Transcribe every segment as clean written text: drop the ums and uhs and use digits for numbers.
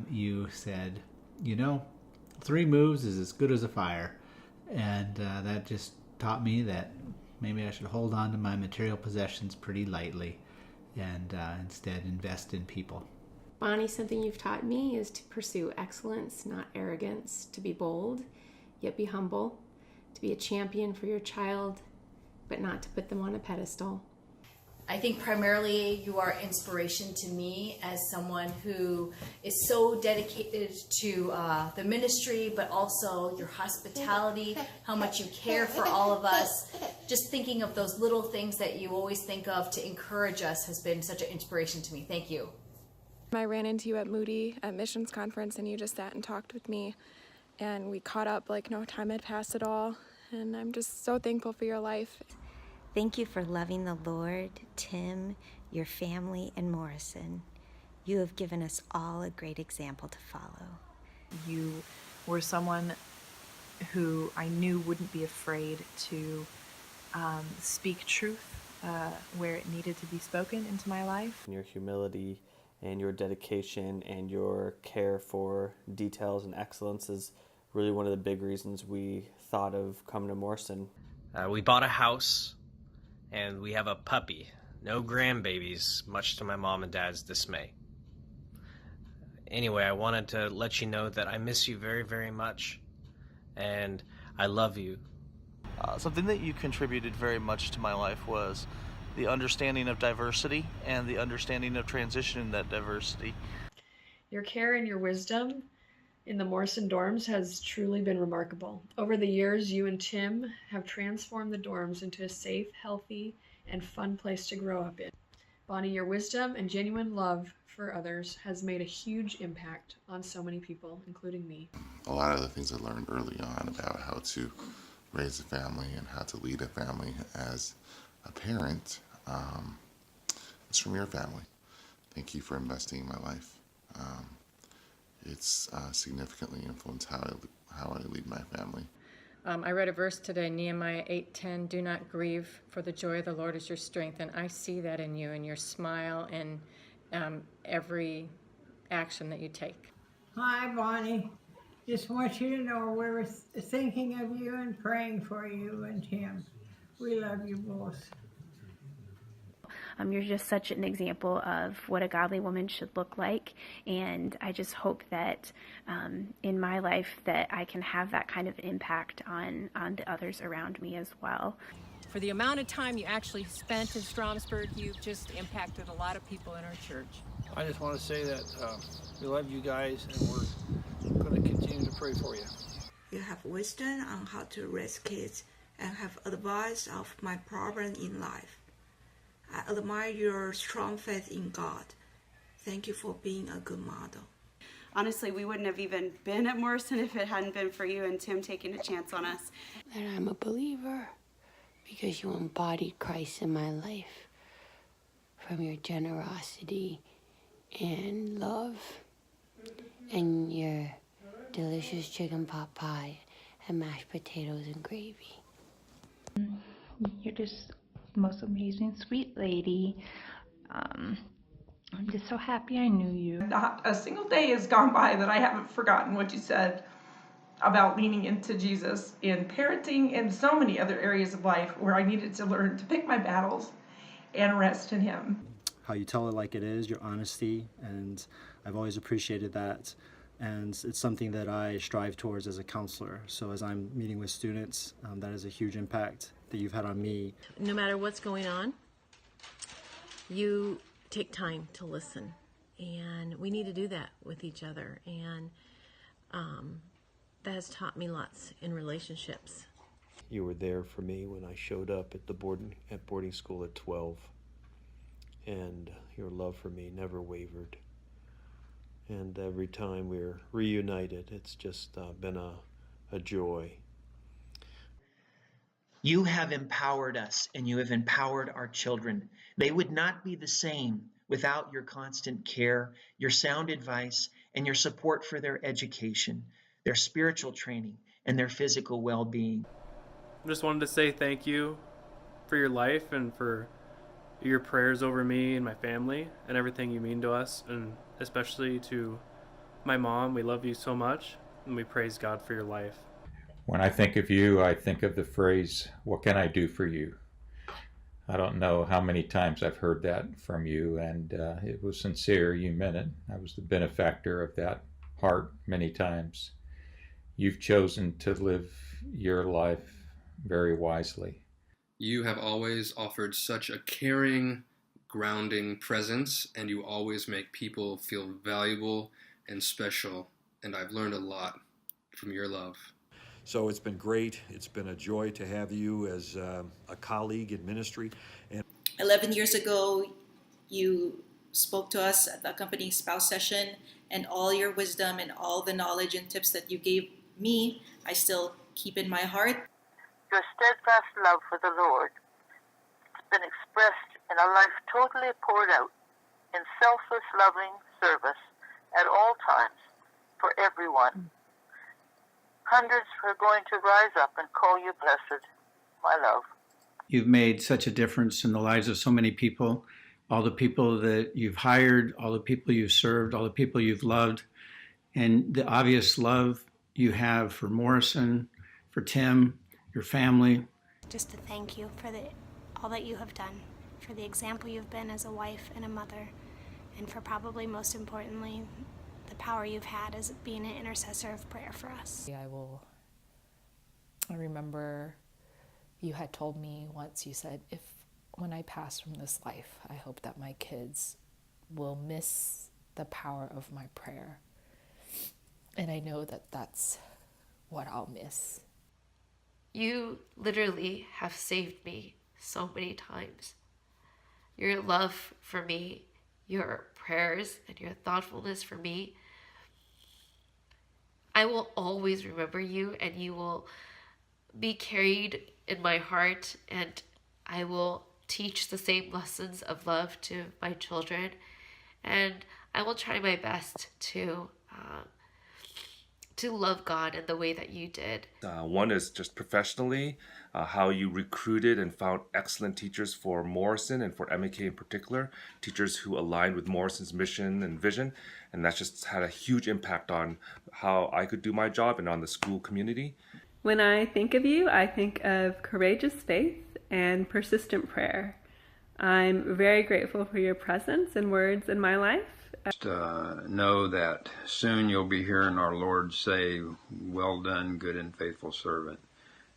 you said, 3 moves is as good as a fire. And that just taught me that maybe I should hold on to my material possessions pretty lightly and instead invest in people. Bonnie, something you've taught me is to pursue excellence, not arrogance, to be bold, yet be humble, to be a champion for your child, but not to put them on a pedestal. I think primarily you are inspiration to me as someone who is so dedicated to the ministry, but also your hospitality, how much you care for all of us. Just thinking of those little things that you always think of to encourage us has been such an inspiration to me. Thank you. I ran into you at Moody at missions conference, and you just sat and talked with me, and we caught up like no time had passed at all, and I'm just so thankful for your life. Thank you for loving the Lord, Tim, your family, and Morrison. You have given us all a great example to follow. You were someone who I knew wouldn't be afraid to speak truth where it needed to be spoken into my life. Your humility and your dedication and your care for details and excellence is really one of the big reasons we thought of coming to Morrison. We bought a house and we have a puppy. No grandbabies, much to my mom and dad's dismay. Anyway, I wanted to let you know that I miss you very, very much, and I love you. Something that you contributed very much to my life was the understanding of diversity and the understanding of transition in that diversity. Your care and your wisdom in the Morrison dorms has truly been remarkable. Over the years, you and Tim have transformed the dorms into a safe, healthy, and fun place to grow up in. Bonnie, your wisdom and genuine love for others has made a huge impact on so many people, including me. A lot of the things I learned early on about how to raise a family and how to lead a family as a parent is from your family. Thank you for investing in my life. It's significantly influenced how I lead my family. I read a verse today, Nehemiah 8:10, do not grieve, for the joy of the Lord is your strength. And I see that in you, in your smile and every action that you take. Hi, Bonnie. Just want you to know we're thinking of you and praying for you and Tim. We love you both. You're just such an example of what a godly woman should look like, and I just hope that in my life that I can have that kind of impact on the others around me as well. For the amount of time you actually spent in Stromsburg, you've just impacted a lot of people in our church. I just want to say that we love you guys, and we're going to continue to pray for you. You have wisdom on how to raise kids and have advice of my problem in life. I admire your strong faith in God. Thank you for being a good model. Honestly, we wouldn't have even been at Morrison if it hadn't been for you and Tim taking a chance on us. That I'm a believer because you embodied Christ in my life. From your generosity and love and your delicious chicken pot pie and mashed potatoes and gravy. You're just the most amazing, sweet lady. I'm just so happy I knew you. Not a single day has gone by that I haven't forgotten what you said about leaning into Jesus in parenting and so many other areas of life where I needed to learn to pick my battles and rest in Him. How you tell it like it is, your honesty, and I've always appreciated that. And it's something that I strive towards as a counselor. So as I'm meeting with students, that is a huge impact that you've had on me. No matter what's going on, you take time to listen. And we need to do that with each other. And that has taught me lots in relationships. You were there for me when I showed up at boarding school at 12. And your love for me never wavered. And every time we're reunited, it's just been a joy. You have empowered us, and you have empowered our children. They would not be the same without your constant care, your sound advice, and your support for their education, their spiritual training, and their physical well-being. I just wanted to say thank you for your life and for your prayers over me and my family and everything you mean to us, and especially to My mom, we love you so much, and we praise God for your life. When I think of you, I think of the phrase, "What can I do for you?" I don't know how many times I've heard that from you, and it was sincere. You meant it. I was the benefactor of that heart many times. You've chosen to live your life very wisely. You have always offered such a caring, grounding presence, and you always make people feel valuable and special, and I've learned a lot from your love. So it's been great. It's been a joy to have you as a colleague in ministry. And 11 years ago, you spoke to us at the accompanying spouse session, and all your wisdom and all the knowledge and tips that you gave me, I still keep in my heart. Your steadfast love for the Lord has been expressed in a life totally poured out in selfless, loving service at all times for everyone. Hundreds are going to rise up and call you blessed, my love. You've made such a difference in the lives of so many people, all the people that you've hired, all the people you've served, all the people you've loved, and the obvious love you have for Morrison, for Tim, your family. Just to thank you for all that you have done, for the example you've been as a wife and a mother, and for probably most importantly, the power you've had as being an intercessor of prayer for us. I remember you had told me once, you said, when I pass from this life, I hope that my kids will miss the power of my prayer. And I know that that's what I'll miss. You literally have saved me so many times. Your love for me, your prayers, and your thoughtfulness for me. I will always remember you, and you will be carried in my heart, and I will teach the same lessons of love to my children, and I will try my best to love God in the way that you did. One is just professionally, how you recruited and found excellent teachers for Morrison and for MAK in particular, teachers who aligned with Morrison's mission and vision, and that's just had a huge impact on how I could do my job and on the school community. When I think of you, I think of courageous faith and persistent prayer. I'm very grateful for your presence and words in my life. Just know that soon you'll be hearing our Lord say, "Well done, good and faithful servant."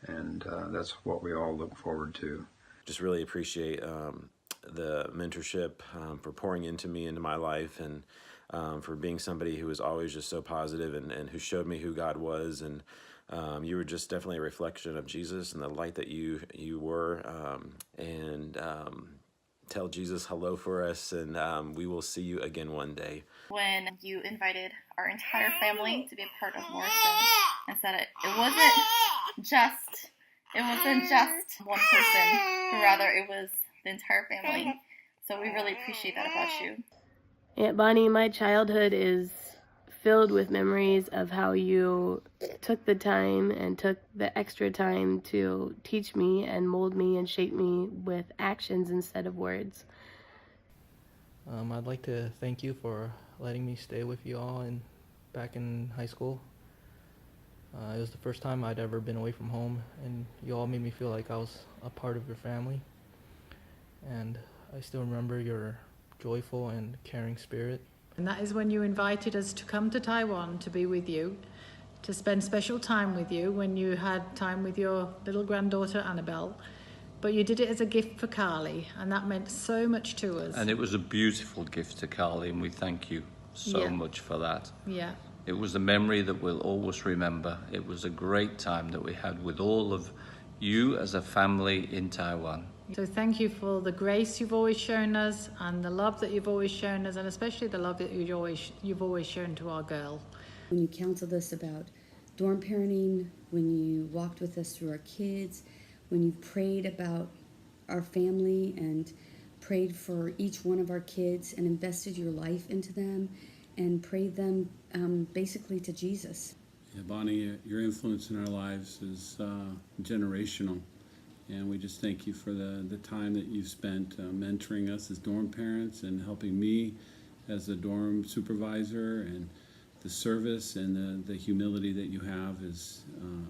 And that's what we all look forward to. Just really appreciate the mentorship, for pouring into me, into my life, and for being somebody who was always just so positive and who showed me who God was. And you were just definitely a reflection of Jesus and the light that you were. Tell Jesus hello for us, and we will see you again one day. When you invited our entire family to be a part of Morrison, and said it wasn't just one person, but rather it was the entire family. So we really appreciate that about you. Aunt Bonnie, my childhood is filled with memories of how you took the time and took the extra time to teach me and mold me and shape me with actions instead of words. I'd like to thank you for letting me stay with you all back in high school. It was the first time I'd ever been away from home, and you all made me feel like I was a part of your family. And I still remember your joyful and caring spirit. And that is when you invited us to come to Taiwan to be with you, to spend special time with you when you had time with your little granddaughter Annabelle. But you did it as a gift for Carly, and that meant so much to us. And it was a beautiful gift to Carly, and we thank you so much for that. Yeah. It was a memory that we'll always remember. It was a great time that we had with all of you as a family in Taiwan. So thank you for the grace you've always shown us, and the love that you've always shown us, and especially the love that you've always shown to our girl. When you counseled us about dorm parenting, when you walked with us through our kids, when you prayed about our family and prayed for each one of our kids and invested your life into them and prayed them basically to Jesus. Yeah, Bonnie, your influence in our lives is generational. And we just thank you for the time that you've spent mentoring us as dorm parents and helping me as a dorm supervisor and the service and the humility that you have is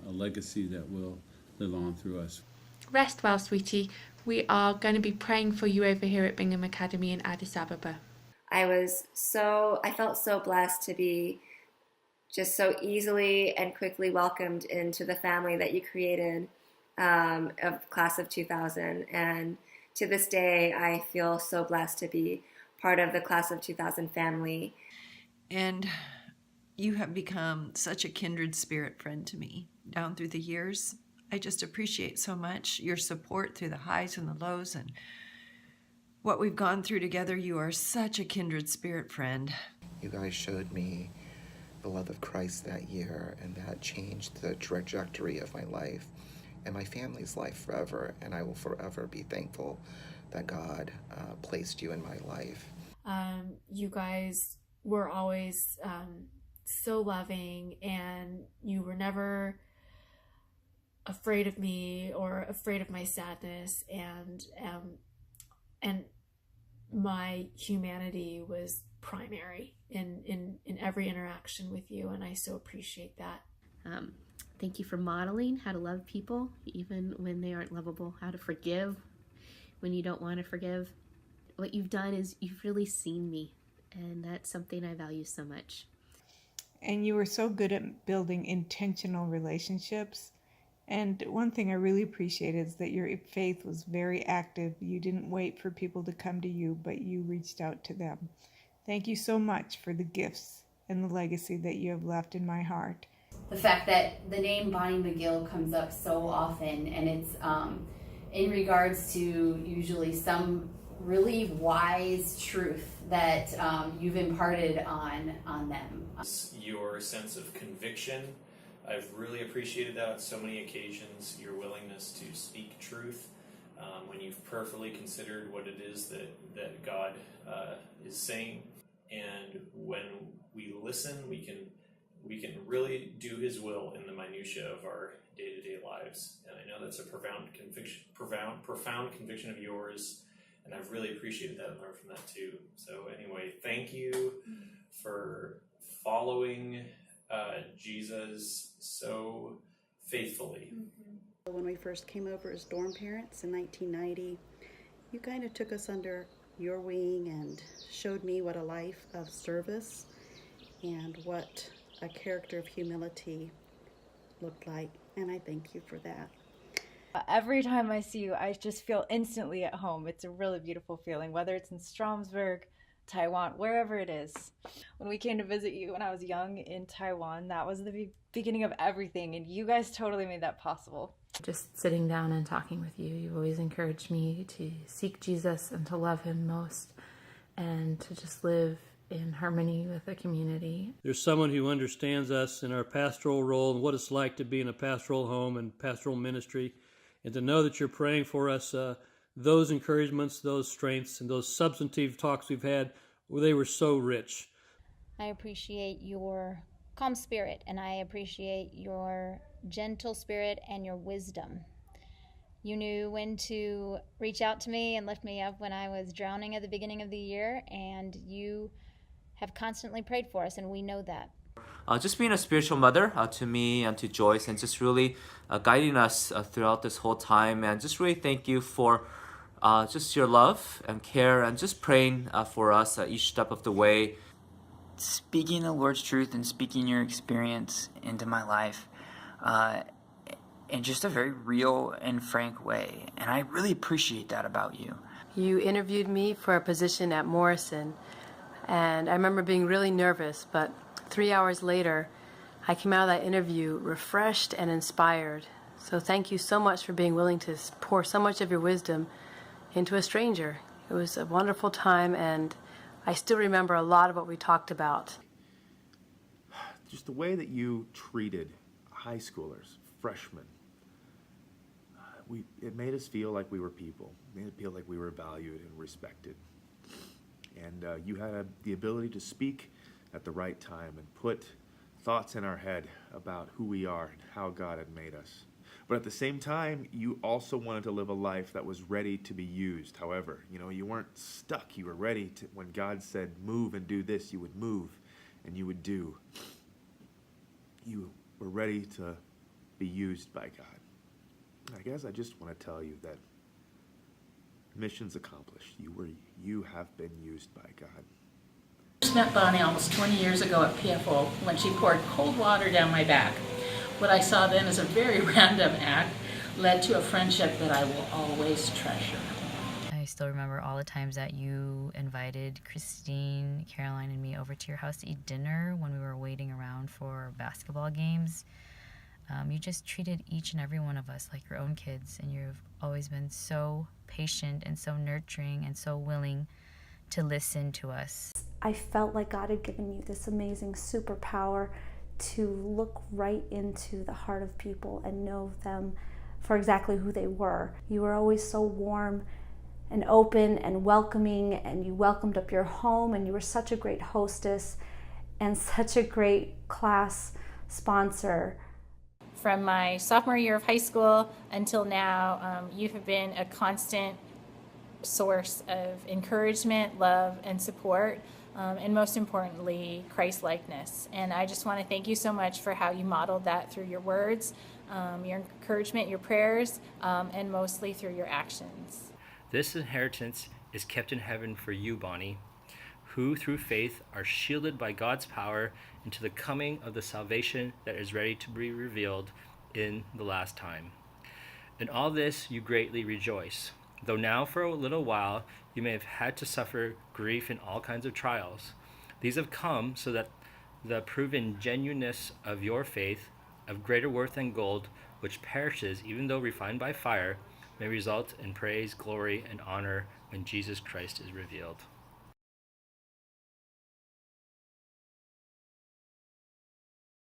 a legacy that will live on through us. Rest well, sweetie. We are going to be praying for you over here at Bingham Academy in Addis Ababa. I felt so blessed to be just so easily and quickly welcomed into the family that you created of class of 2000. And to this day, I feel so blessed to be part of the class of 2000 family. And you have become such a kindred spirit friend to me down through the years. I just appreciate so much your support through the highs and the lows and what we've gone through together. You are such a kindred spirit friend. You guys showed me the love of Christ that year, and that changed the trajectory of my life and my family's life forever. And I will forever be thankful that God placed you in my life. You guys were always so loving, and you were never afraid of me or afraid of my sadness, and my humanity was primary in every interaction with you, and I so appreciate that. Thank you for modeling how to love people even when they aren't lovable, how to forgive when you don't want to forgive. What you've done is you've really seen me, and that's something I value so much. And you were so good at building intentional relationships. And one thing I really appreciate is that your faith was very active. You didn't wait for people to come to you, but you reached out to them. Thank you so much for the gifts and the legacy that you have left in my heart. The fact that the name Bonnie McGill comes up so often, and it's in regards to usually some really wise truth that you've imparted on them. Your sense of conviction, I've really appreciated that on so many occasions. Your willingness to speak truth when you've prayerfully considered what it is that God is saying, and when we listen, we can really do His will in the minutia of our day-to-day lives. And I know that's a profound conviction of yours, and I've really appreciated that and learned from that too. So anyway, thank you for following Jesus so faithfully. When we first came over as dorm parents in 1990, you kind of took us under your wing and showed me what a life of service and what a character of humility looked like, and I thank you for that. Every time I see you, I just feel instantly at home. It's a really beautiful feeling, whether it's in Stromsburg, Taiwan, wherever it is. When we came to visit you when I was young in Taiwan, that was the beginning of everything, and you guys totally made that possible. Just sitting down and talking with you, you've always encouraged me to seek Jesus and to love Him most, and to just live in harmony with the community. There's someone who understands us in our pastoral role and what it's like to be in a pastoral home and pastoral ministry, and to know that you're praying for us. Those encouragements, those strengths, and those substantive talks we've had, they were so rich. I appreciate your calm spirit, and I appreciate your gentle spirit and your wisdom. You knew when to reach out to me and lift me up when I was drowning at the beginning of the year, and you have constantly prayed for us, and we know that. Just being a spiritual mother to me and to Joyce, and just really guiding us throughout this whole time, and just really thank you for just your love and care, and just praying for us each step of the way. Speaking the Lord's truth and speaking your experience into my life in just a very real and frank way, and I really appreciate that about you. You interviewed me for a position at Morrison, and I remember being really nervous, but 3 hours later, I came out of that interview refreshed and inspired. So thank you so much for being willing to pour so much of your wisdom into a stranger. It was a wonderful time, and I still remember a lot of what we talked about. Just the way that you treated high schoolers, freshmen, it made us feel like we were people. It made it feel like we were valued and respected. And you had the ability to speak at the right time and put thoughts in our head about who we are and how God had made us. But at the same time, you also wanted to live a life that was ready to be used. However, you weren't stuck. You were ready to, when God said move and do this, you would move. and you would do. You were ready to be used by God. I guess I just want to tell you that mission's accomplished. You have been used by God. I first met Bonnie almost 20 years ago at PFO when she poured cold water down my back. What I saw then as a very random act led to a friendship that I will always treasure. I still remember all the times that you invited Christine, Caroline, and me over to your house to eat dinner when we were waiting around for basketball games. You just treated each and every one of us like your own kids, and you've always been so patient and so nurturing and so willing to listen to us. I felt like God had given you this amazing superpower to look right into the heart of people and know them for exactly who they were. You were always so warm and open and welcoming, and you welcomed up your home, and you were such a great hostess and such a great class sponsor. From my sophomore year of high school until now, you have been a constant source of encouragement, love, and support, and most importantly, Christ-likeness. And I just want to thank you so much for how you modeled that through your words, your encouragement, your prayers, and mostly through your actions. This inheritance is kept in heaven for you, Bonnie, who through faith are shielded by God's power into the coming of the salvation that is ready to be revealed in the last time. In all this you greatly rejoice, though now for a little while you may have had to suffer grief in all kinds of trials. These have come so that the proven genuineness of your faith, of greater worth than gold, which perishes even though refined by fire, may result in praise, glory, and honor when Jesus Christ is revealed.